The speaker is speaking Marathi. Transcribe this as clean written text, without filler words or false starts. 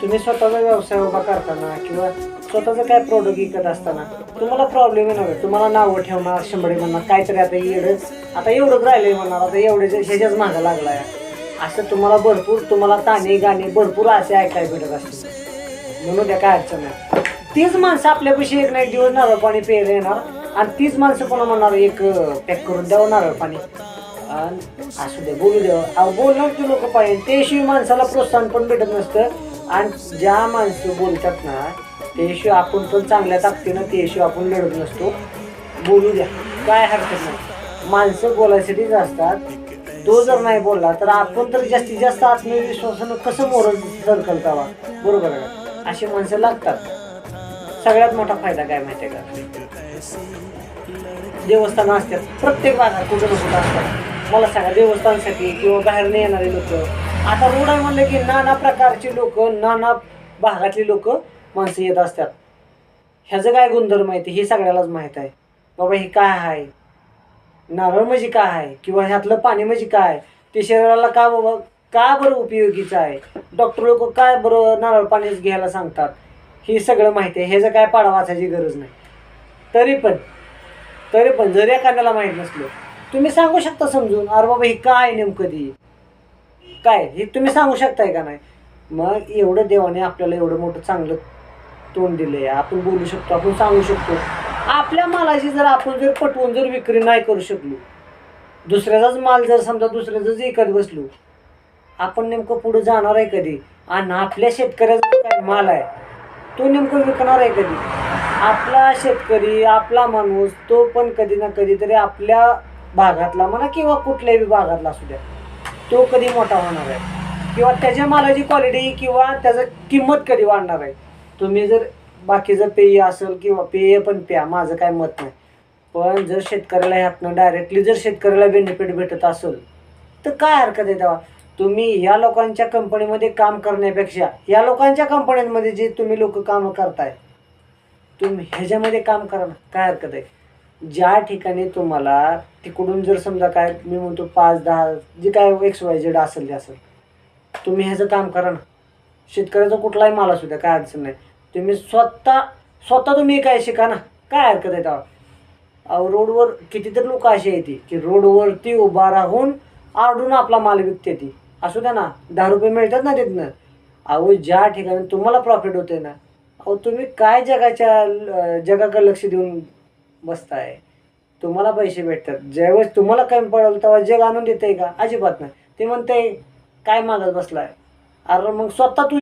तुम्ही स्वतःचा व्यवसाय उभा करताना किंवा स्वतःचं काय प्रोडक्ट विकत असताना तुम्हाला प्रॉब्लेम येणार, तुम्हाला नावं ठेवणार, शंभरे म्हणणार काहीतरी आता एवढंच राहिलंय म्हणणार, आता एवढे ह्याच्याच मागं लागलाय, असं तुम्हाला भरपूर तुम्हाला ताणे गाणे भरपूर असे ऐकायला भेटत असते. म्हणून त्या काय अडचण नाही. तीच माणसं आपल्यापाशी एक ना एक दिवस नारळ पाणी प्यायला येणार आणि तीच माणसं कोणा म्हणणार एक पॅक करून द्यावं नारळ पाणी, असू दे बोलू द्यावं. बोलणार की लोक पाहिजे त्याशिवाय माणसाला प्रोत्साहन पण भेटत नसतं. आणि ज्या माणसं बोलतात ना त्याशिवाय आपण पण चांगल्या ताकदीनं त्याशिवाय आपण लढत नसतो. बोलू द्या, काय हरकत नाही. माणसं बोलायसाठीच असतात. तो जर नाही बोलला तर आपण तर जास्तीत जास्त आत्मविश्वासानं कसं मोर सरकल करावा, बरोबर आहे. अशी माणसं लागतात. सगळ्यात मोठा फायदा काय माहिती आहे का, देवस्थानं असतात प्रत्येक भागात कुठं कुठं असतात. मला सांगा देवस्थानासाठी किंवा बाहेर येणारे लोक, आता रोड आहे म्हणलं की नाना प्रकारची लोक, नाना भागातली लोक माणसं येत असतात. ह्याचं काय गुणधर्म माहिती हे सगळ्यालाच माहीत आहे. बाबा हे काय आहे, नारळ म्हणजे काय आहे किंवा ह्यातलं पाणी म्हणजे काय, ते शरीराला का बाबा का बरं उपयोगीचं आहे, डॉक्टर लोक काय बरं नारळ पाणीच घ्यायला सांगतात, हे सगळं माहिती आहे. ह्याचं काय पाडा वाचायची गरज नाही. तरी पण जर एखाद्याला माहीत नसलं तुम्ही सांगू शकता समजून, अरे बाबा हे काय नेमकं ती काय हे तुम्ही सांगू शकताय का नाही. मग एवढं देवाने आपल्याला एवढं मोठं चांगलं तोंड दिलंय, आपण बोलू शकतो, आपण सांगू शकतो. आपल्या मालाची जर आपण जर पटवून जर विक्री नाही करू शकलो, दुसऱ्याचाच माल जर समजा दुसऱ्याचाच विकत बसलो, आपण नेमकं पुढे जाणार आहे कधी. आणि आपल्या शेतकऱ्याचा काय माल आहे तो नेमकं विकणार आहे कधी. आपला शेतकरी आपला माणूस तो पण कधी ना कधी तरी आपल्या भागातला म्हणा किंवा कुठल्याही भागातला असू द्या, तो कधी मोठा होणार आहे किंवा त्याच्या मालाची क्वालिटी किंवा त्याचं किंमत कधी वाढणार आहे. तुम्ही जर बाकीचं पेय असेल किंवा पेय पण प्या, माझं काय मत नाही, पण जर शेतकऱ्याला ह्यातनं डायरेक्टली जर शेतकऱ्याला बेनिफिट भेटत असेल तर काय हरकत आहे तेव्हा. तुम्ही या लोकांच्या कंपनीमध्ये काम करण्यापेक्षा या लोकांच्या कंपन्यांमध्ये जे तुम्ही लोक कामं करताय तुम्ही ह्याच्यामध्ये काम करा ना, काय हरकत आहे. ज्या ठिकाणी तुम्हाला तिकडून जर समजा काय मी म्हणतो 5-10 जे काय XYZ असेल ते असेल, तुम्ही ह्याचं काम करा ना. शेतकऱ्याचा कुठलाही माल असू द्या, काय अडचण नाही. तुम्ही स्वतः तुम्ही काय शिका ना, काय हरकत आहे तेव्हा. अहो रोडवर कितीतरी लोक अशी येते की रोडवरती उभा राहून आरडून आपला माल विकते ती, असू द्या ना 10 रुपये मिळतात ना तिथनं. अहो ज्या ठिकाणी तुम्हाला प्रॉफिट होते ना, अहो तुम्ही काय जगाकडे लक्ष देऊन बसताय. तुम्हाला पैसे भेटतात, ज्यावेळेस तुम्हाला कमी पडेल तेव्हा जग आणून देते का, अजिबात नाही. ते म्हणते काय मागत बसलाय. अरे मग स्वतः तू